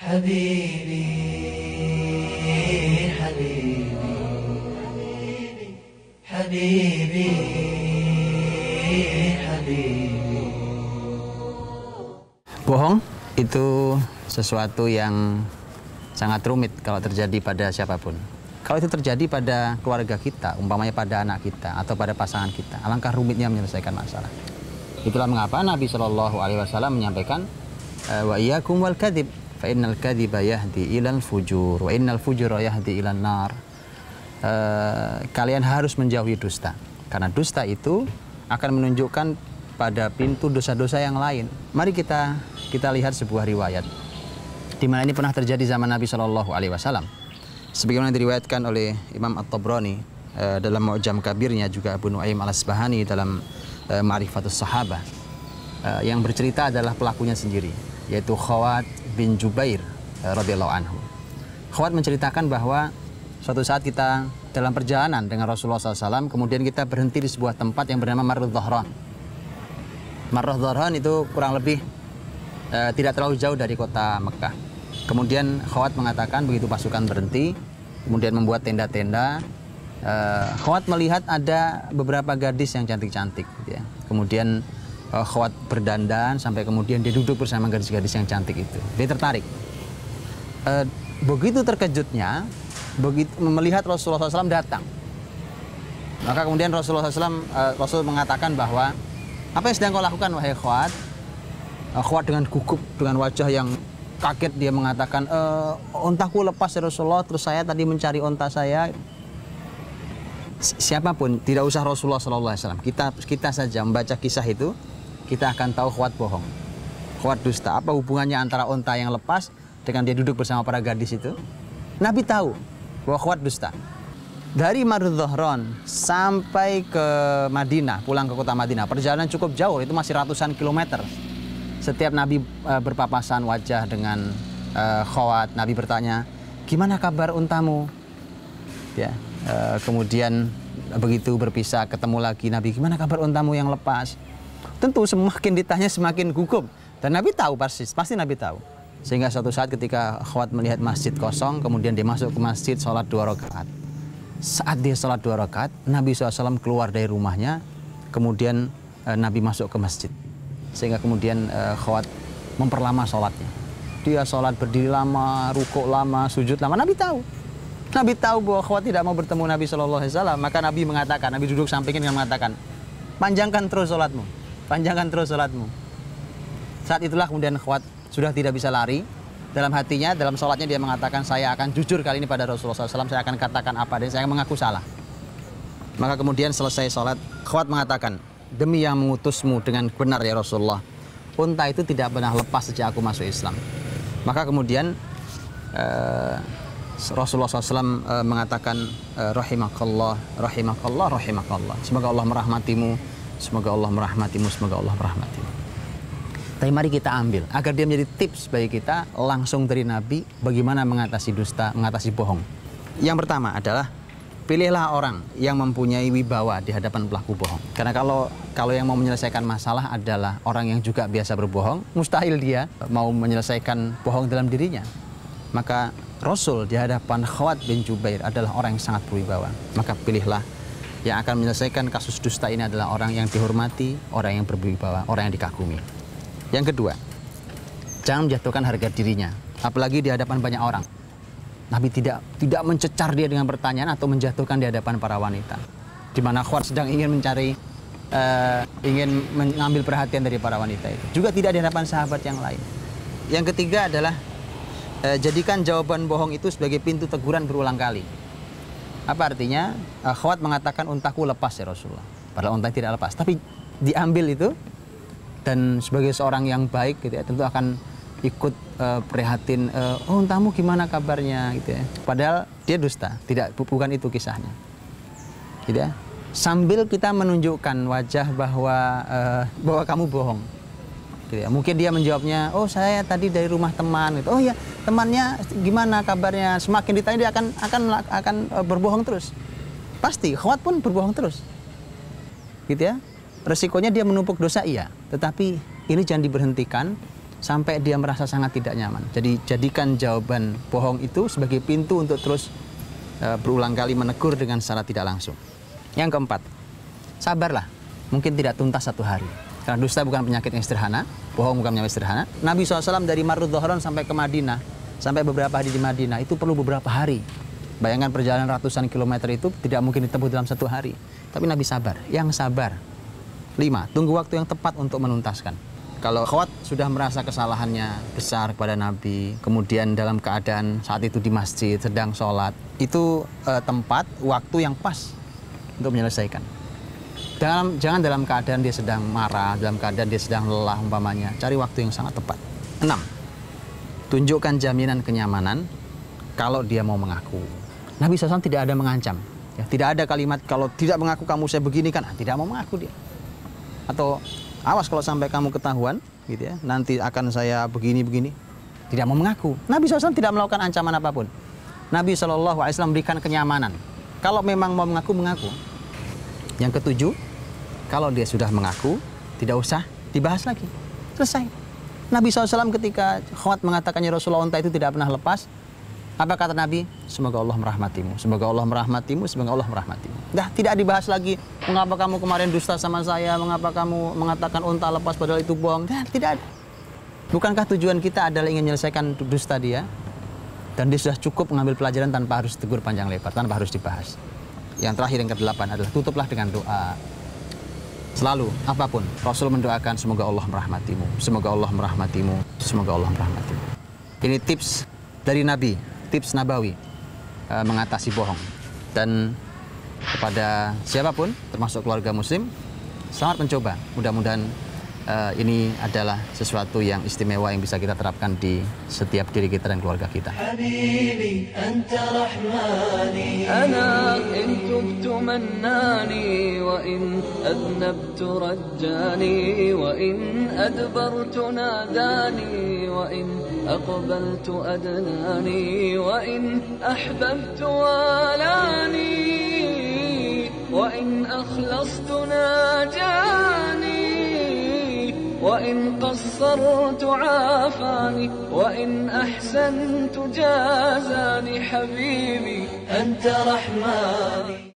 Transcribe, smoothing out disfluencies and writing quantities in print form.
حبيبي حبيبي حبيبي حبيبي. Bohong itu sesuatu yang sangat rumit kalau terjadi pada siapapun. Kalau itu terjadi pada keluarga kita, umpamanya pada anak kita atau pada pasangan kita, alangkah rumitnya menyelesaikan masalah. Itulah mengapa Nabi Shallallahu Alaihi Wasallam menyampaikan wa iyyakum wal kadhib fa innal kadhiba yahdi ilal fujur wa innal fujura yahdi ilan nar. Kalian harus menjauhi dusta, karena dusta itu akan menunjukkan pada pintu dosa-dosa yang lain. Mari kita lihat sebuah riwayat di mana ini pernah terjadi zaman Nabi Shallallahu Alaihi Wasallam. Sebagaimana diriwayatkan oleh Imam At-Tabrani dalam Mu'jam Kabirnya, juga Abu Nu'aim Al-Asbahani dalam Ma'rifatus Sahabah. Yang bercerita adalah pelakunya sendiri, yaitu Khawat bin Jubair radhiyallahu anhu. Khawat menceritakan bahwa suatu saat kita dalam perjalanan dengan Rasulullah SAW, kemudian kita berhenti di sebuah tempat yang bernama Marrud Dhahran. Marrud Dhahran itu kurang lebih tidak terlalu jauh dari kota Mekah. Kemudian Khawat mengatakan begitu pasukan berhenti, kemudian membuat tenda-tenda. Khawat melihat ada beberapa gadis yang cantik-cantik, gitu ya. Kemudian Khawat berdandan sampai kemudian dia duduk bersama gadis-gadis yang cantik itu. Dia tertarik. Begitu terkejutnya, begitu melihat Rasulullah SAW datang, maka kemudian Rasulullah SAW Rasul mengatakan bahwa apa yang sedang kau lakukan wahai Khawat? Khawat dengan gugup, dengan wajah yang kaget, dia mengatakan, ontaku lepas ya Rasulullah, terus saya tadi mencari onta saya. Siapapun, tidak usah Rasulullah SAW, kita saja membaca kisah itu, kita akan tahu Khawat bohong, Khawat dusta. Apa hubungannya antara onta yang lepas dengan dia duduk bersama para gadis itu? Nabi tahu bahwa Khawat dusta. Dari Marrud Dhahran sampai ke Madinah, pulang ke kota Madinah, perjalanan cukup jauh, itu masih ratusan kilometer. Setiap Nabi berpapasan wajah dengan Khawat, Nabi bertanya, gimana kabar untamu? Ya, kemudian begitu berpisah, ketemu lagi Nabi, gimana kabar untamu yang lepas? Tentu semakin ditanya semakin gugup, dan Nabi tahu pasti Nabi tahu. Sehingga suatu saat ketika Khawat melihat masjid kosong, kemudian dia masuk ke masjid, sholat 2 rakaat. Saat dia sholat 2 rakaat, Nabi SAW keluar dari rumahnya, kemudian Nabi masuk ke masjid. Sehingga kemudian Khawat memperlama sholatnya. Dia sholat berdiri lama, rukuk lama, sujud lama. Nabi tahu bahwa Khawat tidak mau bertemu Nabi SAW. Maka Nabi mengatakan, Nabi duduk sampingnya dengan mengatakan, panjangkan terus sholatmu, panjangkan terus sholatmu. Saat itulah kemudian Khawat sudah tidak bisa lari. Dalam hatinya, dalam sholatnya dia mengatakan, saya akan jujur kali ini pada Rasulullah SAW, saya akan katakan apa, dan saya mengaku salah. Maka kemudian selesai sholat, Khawat mengatakan, demi yang mengutusmu dengan benar ya Rasulullah, unta itu tidak pernah lepas sejak aku masuk Islam. Maka kemudian Rasulullah SAW mengatakan, rahimakallah, rahimakallah, rahimakallah. Semoga Allah merahmatimu, semoga Allah merahmatimu, semoga Allah merahmatimu. Tapi mari kita ambil, agar dia menjadi tips bagi kita langsung dari Nabi, bagaimana mengatasi dusta, mengatasi bohong. Yang pertama adalah, pilihlah orang yang mempunyai wibawa di hadapan pelaku bohong. Karena kalau yang mau menyelesaikan masalah adalah orang yang juga biasa berbohong, mustahil dia mau menyelesaikan bohong dalam dirinya. Maka Rasul di hadapan Khawat bin Jubair adalah orang yang sangat berwibawa. Maka pilihlah yang akan menyelesaikan kasus dusta ini adalah orang yang dihormati, orang yang berwibawa, orang yang dikagumi. Yang kedua, jangan menjatuhkan harga dirinya, apalagi di hadapan banyak orang. Nabi tidak mencecar dia dengan pertanyaan atau menjatuhkan di hadapan para wanita. Di mana Khawat sedang ingin mengambil perhatian dari para wanita itu. Juga tidak di hadapan sahabat yang lain. Yang ketiga adalah jadikan jawaban bohong itu sebagai pintu teguran berulang kali. Apa artinya? Khawat mengatakan, untaku lepas ya Rasulullah. Padahal unta tidak lepas, tapi diambil itu. Dan sebagai seorang yang baik gitu ya, tentu akan ikut prihatin, untamu gimana kabarnya gitu ya. Padahal dia dusta, bukan itu kisahnya. Gitu ya. Sambil kita menunjukkan wajah bahwa kamu bohong. Gitu ya. Mungkin dia menjawabnya, oh saya tadi dari rumah teman gitu. Oh ya, temannya gimana kabarnya? Semakin ditanya dia akan berbohong terus. Pasti Khawat pun berbohong terus. Gitu ya. Resikonya dia menumpuk dosa, iya. Tetapi ini jangan diberhentikan sampai dia merasa sangat tidak nyaman. Jadi jadikan jawaban bohong itu sebagai pintu untuk terus berulang kali menegur dengan secara tidak langsung. Yang keempat, sabarlah. Mungkin tidak tuntas satu hari. Karena dusta bukan penyakit yang sederhana, bohong bukan penyakit sederhana. Nabi SAW dari Marud Dhahran sampai ke Madinah, sampai beberapa hari di Madinah, itu perlu beberapa hari. Bayangkan perjalanan ratusan kilometer itu tidak mungkin ditempuh dalam satu hari. Tapi Nabi sabar. Yang sabar. 5, tunggu waktu yang tepat untuk menuntaskan. Kalau Khawat sudah merasa kesalahannya besar kepada Nabi, kemudian dalam keadaan saat itu di masjid, sedang sholat, itu tempat, waktu yang pas untuk menyelesaikan. Jangan dalam keadaan dia sedang marah, dalam keadaan dia sedang lelah umpamanya. Cari waktu yang sangat tepat. 6, tunjukkan jaminan kenyamanan kalau dia mau mengaku. Nabi SAW tidak ada mengancam. Ya, tidak ada kalimat, kalau tidak mengaku kamu saya begini kan, tidak mau mengaku dia. Atau awas kalau sampai kamu ketahuan, gitu ya, nanti akan saya begini-begini. Tidak mau mengaku. Nabi SAW tidak melakukan ancaman apapun. Nabi SAW memberikan kenyamanan. Kalau memang mau mengaku, mengaku. Yang ke-7, kalau dia sudah mengaku, tidak usah dibahas lagi. Selesai. Nabi SAW ketika Khawat mengatakannya Rasulullah unta itu tidak pernah lepas, apa kata Nabi? Semoga Allah merahmatimu, semoga Allah merahmatimu, semoga Allah merahmatimu. Dah tidak dibahas lagi. Mengapa kamu kemarin dusta sama saya? Mengapa kamu mengatakan unta lepas padahal itu bohong? Dah, tidak ada. Bukankah tujuan kita adalah ingin menyelesaikan dusta dia? Dan dia sudah cukup mengambil pelajaran tanpa harus tegur panjang lebar, tanpa harus dibahas. Yang terakhir, yang ke-8 adalah tutuplah dengan doa. Selalu, apapun, Rasul mendoakan semoga Allah merahmatimu, semoga Allah merahmatimu, semoga Allah merahmatimu. Ini tips dari Nabi, tips Nabawi mengatasi bohong. Dan kepada siapapun, termasuk keluarga muslim, selamat mencoba. Mudah-mudahan ini adalah sesuatu yang istimewa yang bisa kita terapkan di setiap diri kita dan keluarga kita. حبيبي أنت رحماني أنا إن تبت مناني وإن أذنبت رجاني وإن أدبرت ناداني وإن أقبلت أدناني وإن أحببت والاني وإن أخلصت ناجاني وإن قصرت عافاني وإن أحسنت جازاني حبيبي أنت رحماني